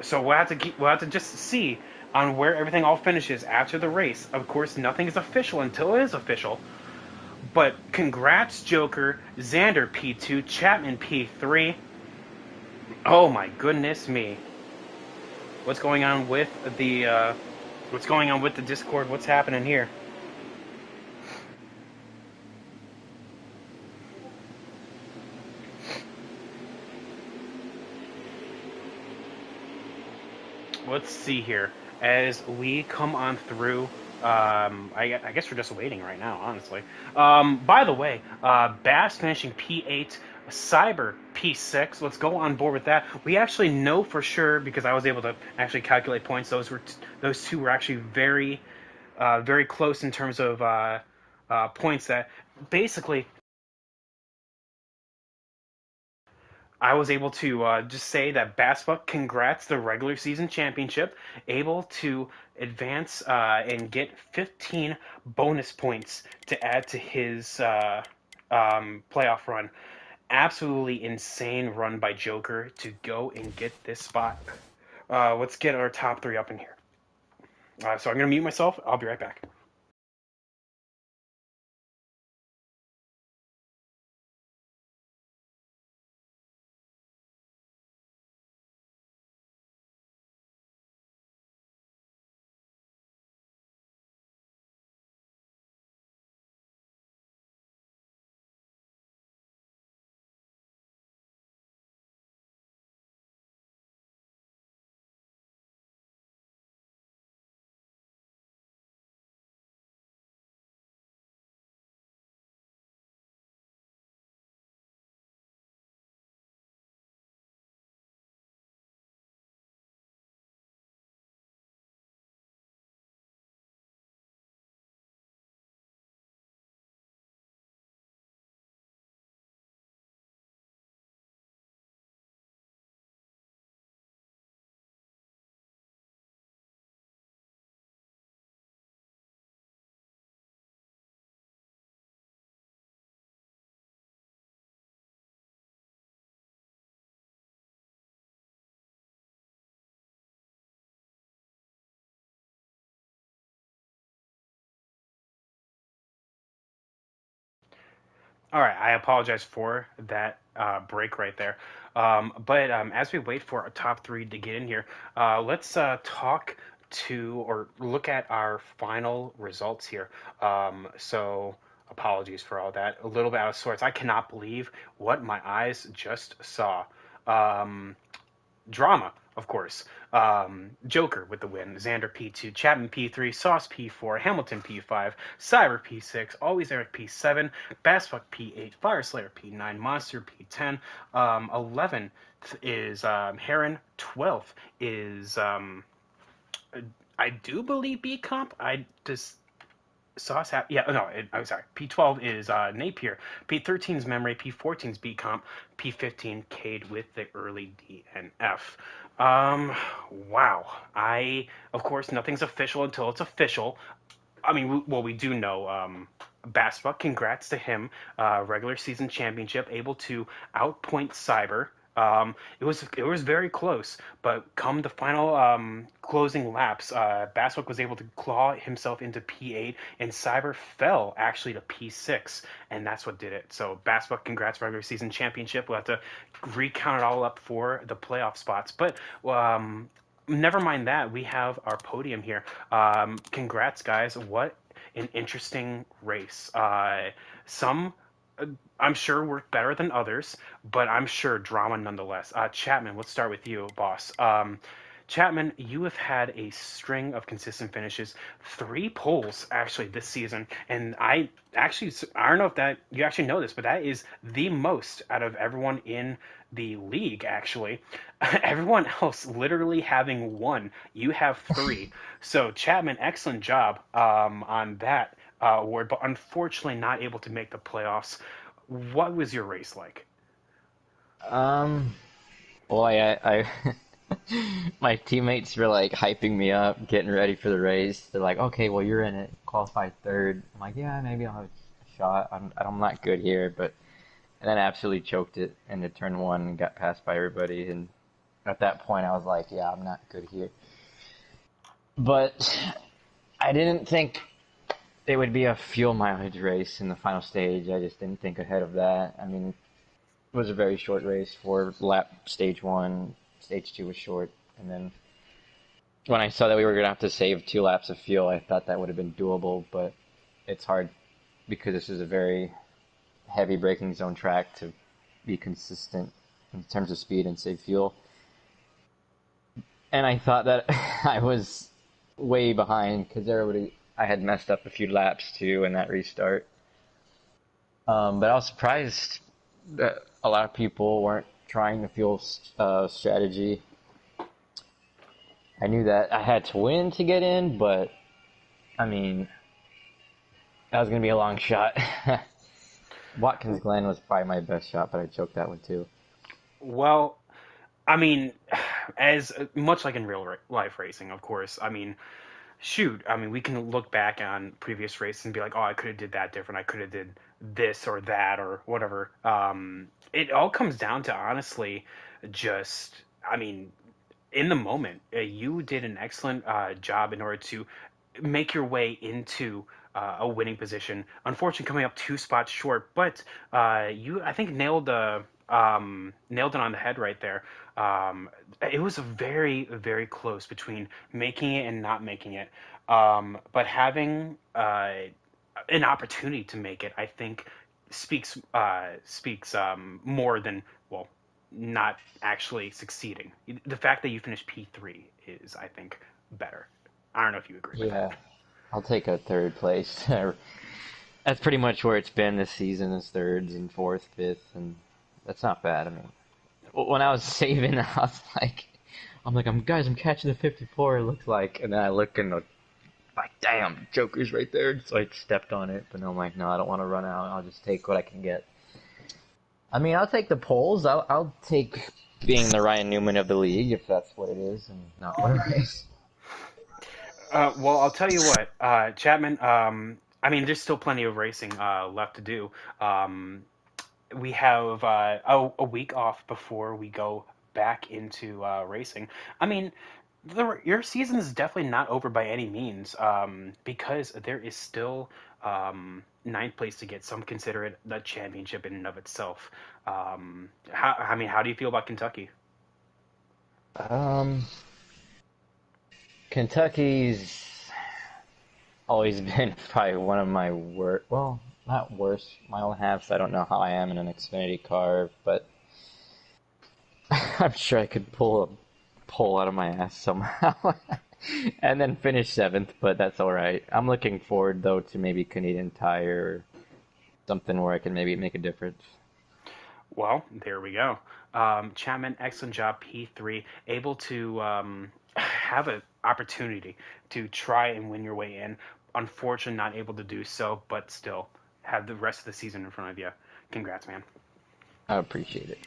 so we'll have to just see on where everything all finishes after the race. Of course, nothing is official until it is official. But congrats, Joker, Xander P2, Chapman P3. Oh my goodness me. What's going on with the Discord? What's happening here? Let's see here. As we come on through, I guess we're just waiting right now, honestly. By the way, Bass finishing P8, Cyber P6. Let's go on board with that. We actually know for sure because I was able to actually calculate points. Those two were actually very close in terms of points. That basically I was able to just say that Bassbuck, congrats the regular season championship, able to advance and get 15 bonus points to add to his playoff run. Absolutely insane run by Joker to go and get this spot. Let's get our top three up in here. So I'm going to mute myself. I'll be right back. All right, I apologize for that break right there. But as we wait for our top three to get in here, let's talk to or look at our final results here. So apologies for all that. A little bit out of sorts. I cannot believe what my eyes just saw. Um, Drama, of course. Joker with the win. Xander P2, Chapman P3, Sauce P4, Hamilton P5, Cyber P6, Always Eric P7, Bassfuck P8, Fireslayer P9, Monster P10. 11th is Heron. 12th is I do believe B Comp. I just Sauce yeah, no, I'm sorry. P12 is Napier. P13 is Memory. P14 is B Comp. P15 Cade with the early DNF. Wow. Of course, nothing's official until it's official. I mean, well, we do know Bassbuck. Congrats to him. Regular season championship, able to outpoint Cyber. It was very close, but come the final closing laps, Basswick was able to claw himself into P8, and Cyber fell actually to P6, and that's what did it. So Basswick, congrats, regular season championship. We'll have to recount it all up for the playoff spots, but never mind that. We have our podium here. Congrats, guys! What an interesting race. Some I'm sure worked better than others, but I'm sure drama nonetheless. Chapman, let's start with you, boss. Chapman, you have had a string of consistent finishes, 3 poles actually this season, and I don't know if that you actually know this, but that is the most out of everyone in the league. Actually, everyone else literally having one. You have three. So Chapman, excellent job on that award, but unfortunately not able to make the playoffs. What was your race like? Um, well, my teammates were like hyping me up, getting ready for the race. They're like, "Okay, well, you're in it, qualified third." I'm like, "Yeah, maybe I'll have a shot. I'm not good here," but and then I absolutely choked it into turn one and got passed by everybody. And at that point, I was like, "Yeah, I'm not good here." But I didn't think it would be a fuel mileage race in the final stage. I just didn't think ahead of that. I mean, it was a very short race for lap stage one. Stage two was short, and then when I saw that we were gonna have to save 2 laps of fuel, I thought that would have been doable, but it's hard because this is a very heavy braking zone track to be consistent in terms of speed and save fuel. And I thought that I was way behind because I had messed up a few laps too in that restart. But I was surprised that a lot of people weren't trying the fuel strategy. I knew that I had to win to get in, but I mean, that was going to be a long shot. Watkins Glen was probably my best shot, but I choked that one too. Well, I mean, as much like in life racing, of course. I mean, shoot. I mean, we can look back on previous races and be like, oh, I could have did that different. I could have did this or that or whatever. It all comes down to honestly, just I mean, in the moment, you did an excellent job in order to make your way into a winning position. Unfortunately, coming up 2 spots short, but you, I think, nailed it on the head right there. It was a very, very close between making it and not making it. But having an opportunity to make it, I think, speaks more than well, not actually succeeding. The fact that you finished P3 is, I think, better. I don't know if you agree with that. Yeah, I'll take a third place. That's pretty much where it's been this season is thirds and fourth, fifth, and that's not bad. I mean, when I was saving, I'm catching the 54. It looks like, and then I look and like, damn, Joker's right there. So I stepped on it, but I'm like, no, I don't want to run out. I'll just take what I can get. I mean, I'll take the polls. I'll take being the Ryan Newman of the league if that's what it is, and not what it is. Well, I'll tell you what, Chapman. I mean, there's still plenty of racing left to do. We have a week off before we go back into racing. I mean, your season is definitely not over by any means, because there is still ninth place to get. Some consider it the championship in and of itself. I mean, how do you feel about Kentucky? Um, Kentucky's always been probably one of my worst. Well, not worst mile and a half. I don't know how I am in an Xfinity car, but I'm sure I could pull a pole out of my ass somehow. And then finish seventh, but that's all right. I'm looking forward though to maybe Canadian Tire or something where I can maybe make a difference. Well, there we go. Chapman, excellent job, P3, able to have an opportunity to try and win your way in. Unfortunately, not able to do so, but still have the rest of the season in front of you. Congrats, man. I appreciate it.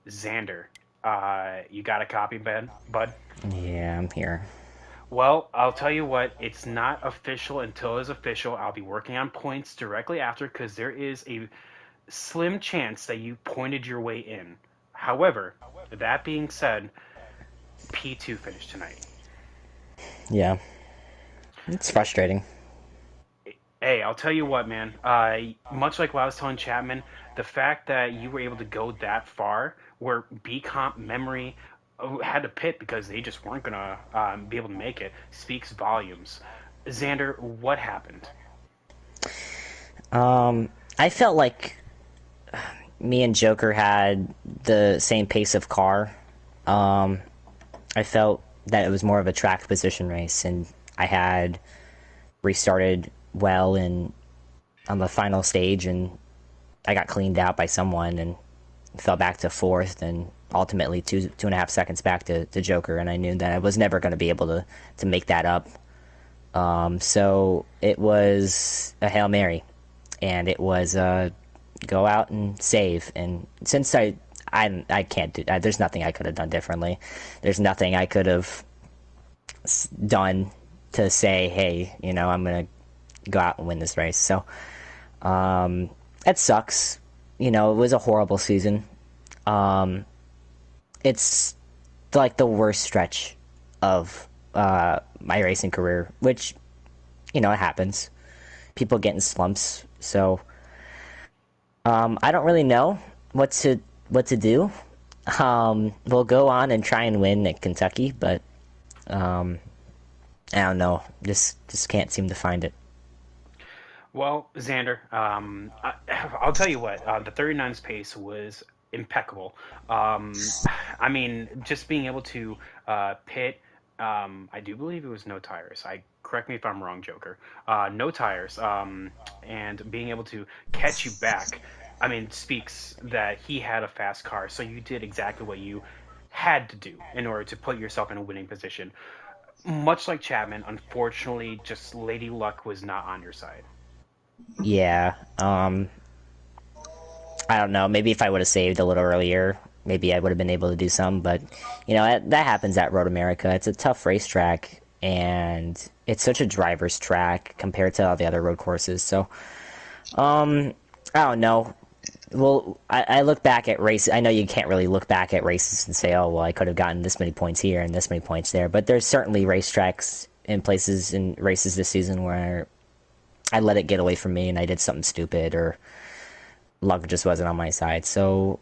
Xander, you got a copy, bud? Yeah, I'm here. Well, I'll tell you what, it's not official until it's official. I'll be working on points directly after because there is a slim chance that you pointed your way in. However, that being said, P2 finished tonight. Yeah, it's frustrating. Hey, I'll tell you what, man. Much like what I was telling Chapman, the fact that you were able to go that far, where B Comp Memory had to pit because they just weren't gonna be able to make it, speaks volumes. Xander, what happened? I felt like me and Joker had the same pace of car. Um, I felt that it was more of a track position race, and I had restarted well in on the final stage, and I got cleaned out by someone and fell back to fourth, and ultimately 2.5 seconds back to Joker, and I knew that I was never going to be able to make that up. So it was a Hail Mary, and it was go out and save. And since I can't do. There's nothing I could have done differently. There's nothing I could have done to say, hey, I'm gonna go out and win this race. So that sucks. It was a horrible season. It's like the worst stretch of my racing career, which it happens. People get in slumps, so I don't really know what to do. We'll go on and try and win at Kentucky, but um, I don't know. Just can't seem to find it. Well, Xander, I'll tell you what, the 39's pace was impeccable. I mean, just being able to pit, I do believe it was no tires. Correct me if I'm wrong, Joker. No tires, and being able to catch you back, I mean, speaks that he had a fast car. So you did exactly what you had to do in order to put yourself in a winning position. Much like Chapman, unfortunately, just Lady Luck was not on your side. Yeah. I don't know. Maybe if I would have saved a little earlier, maybe I would have been able to do some. But that happens at Road America. It's a tough racetrack, and it's such a driver's track compared to all the other road courses. So, I don't know. Well, I look back at races. I know you can't really look back at races and say, "Oh, well, I could have gotten this many points here and this many points there." But there's certainly racetracks and places in races this season where I let it get away from me and I did something stupid or luck just wasn't on my side. So,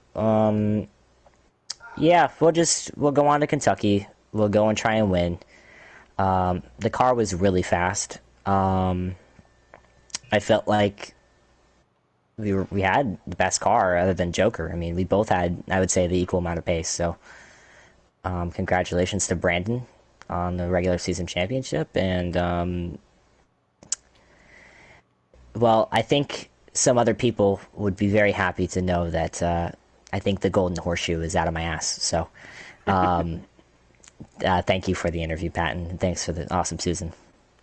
yeah, we'll go on to Kentucky. We'll go and try and win. The car was really fast. I felt like we had the best car other than Joker. I mean, we both had, I would say, the equal amount of pace. So, congratulations to Brandon on the regular season championship. And well, I think some other people would be very happy to know that I think the golden horseshoe is out of my ass. So, um, thank you for the interview, Patton, and thanks for the awesome season.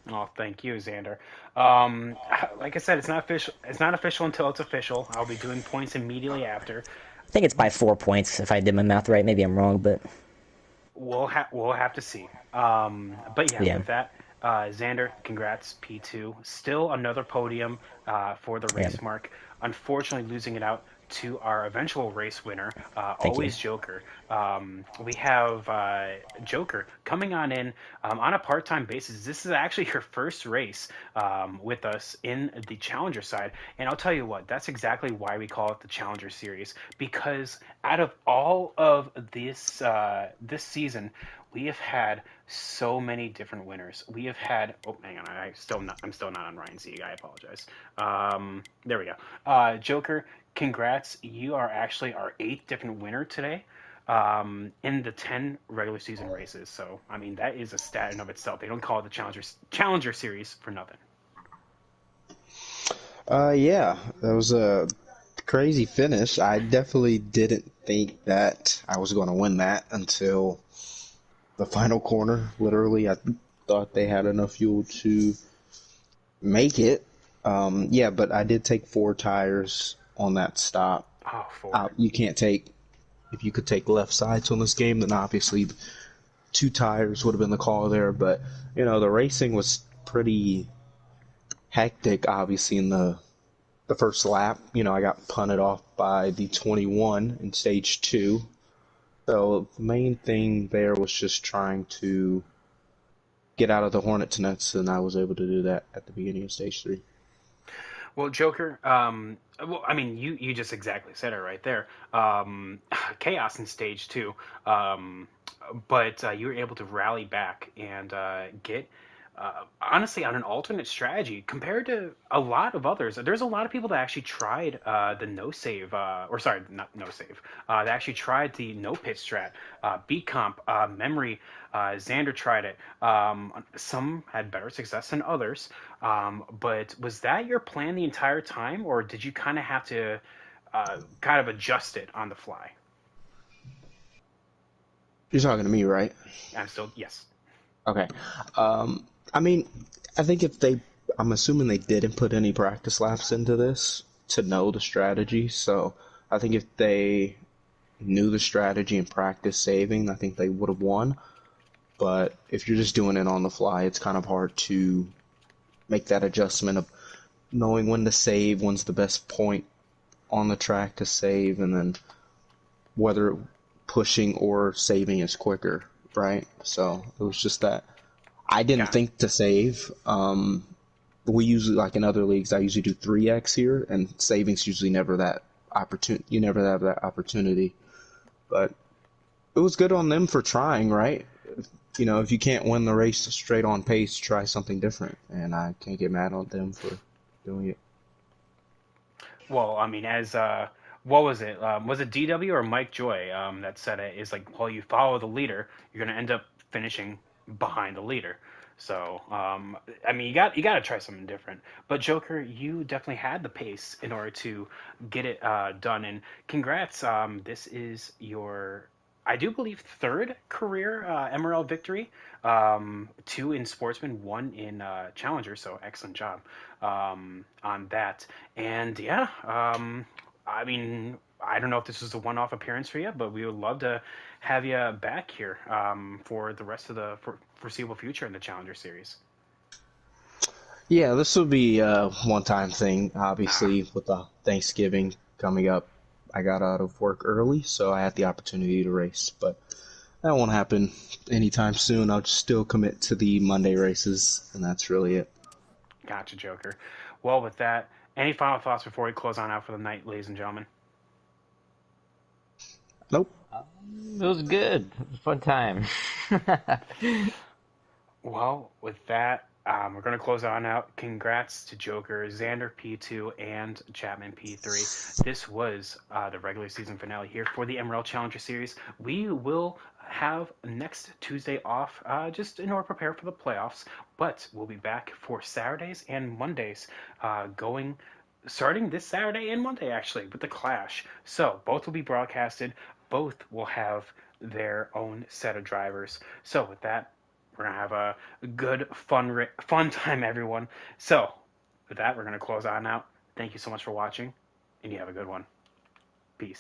Oh, thank you, Xander. Um, like I said, it's not official. It's not official until it's official. I'll be doing points immediately after. I think it's by 4 points if I did my math right. Maybe I'm wrong, but We'll have to see. But yeah, yeah, with that, Xander, congrats, P2. Still another podium for the yeah. race mark. Unfortunately, losing it out to our eventual race winner, Thank you. always Joker. We have Joker coming on in on a part-time basis. This is actually her first race with us in the Challenger side, and I'll tell you what, that's exactly why we call it the Challenger Series, because out of all of this season, we have had so many different winners. We have had. Oh, hang on. I'm still not on Ryan Zieg. I apologize. There we go. Joker, congrats. You are actually our eighth different winner today in the 10 regular season races. So, I mean, that is a stat in of itself. They don't call it the Challenger Series for nothing. Yeah, that was a crazy finish. I definitely didn't think that I was going to win that until the final corner. Literally, I thought they had enough fuel to make it. Yeah, but I did take four tires on that stop. Oh, four. You can't take, if you could take left sides on this game, then obviously two tires would have been the call there. But, the racing was pretty hectic, obviously, in the first lap. I got punted off by the 21 in stage two. So the main thing there was just trying to get out of the Hornet's nets, and I was able to do that at the beginning of stage three. Well, Joker, well, I mean, you just exactly said it right there. Chaos in stage two, but you were able to rally back and get honestly, on an alternate strategy compared to a lot of others. There's a lot of people that actually tried the no save, or sorry, not no save. They actually tried the no pit strat, beat comp, memory. Xander tried it. Some had better success than others. But was that your plan the entire time, or did you kind of have to kind of adjust it on the fly? You're talking to me, right? I'm still yes. Okay. I mean, I think if they, I'm assuming they didn't put any practice laps into this to know the strategy. So I think if they knew the strategy and practice saving, I think they would have won. But if you're just doing it on the fly, it's kind of hard to make that adjustment of knowing when to save, when's the best point on the track to save, and then whether pushing or saving is quicker, right? So it was just that I didn't Got it. think to save. We usually, like in other leagues, I usually do 3x here, and savings usually never that opportunity. You never have that opportunity. But it was good on them for trying, right? You know, if you can't win the race straight on pace, try something different, and I can't get mad on them for doing it. Well, I mean, as what was it? Was it DW or Mike Joy that said it? Is like, well, you follow the leader, you're gonna end up finishing behind the leader. So, I mean, you got to try something different. But Joker, you definitely had the pace in order to get it done. And congrats. This is your, I do believe, third career MRL victory. Two in Sportsman, one in Challenger. So excellent job on that. And yeah, I mean, I don't know if this was a one-off appearance for you, but we would love to have you back here for the rest of the foreseeable future in the Challenger Series. Yeah, this will be a one-time thing. Ah, Obviously, with the Thanksgiving coming up, I got out of work early, so I had the opportunity to race. But that won't happen anytime soon. I'll just still commit to the Monday races, and that's really it. gotcha, Joker. Well, with that, any final thoughts before we close on out for the night, ladies and gentlemen? Nope. It was good. It was a fun time. Well, with that, we're going to close on out. Congrats to Joker, Xander P2, and Chapman P3. This was the regular season finale here for the MRL Challenger Series. We will have next Tuesday off just in order to prepare for the playoffs, but we'll be back for Saturdays and Mondays going. Starting this Saturday and Monday, actually, with the Clash. So, both will be broadcasted. Both will have their own set of drivers. So, with that, we're gonna have a good, fun time, everyone. So, with that, we're gonna close on out. Thank you so much for watching, and you have a good one. Peace.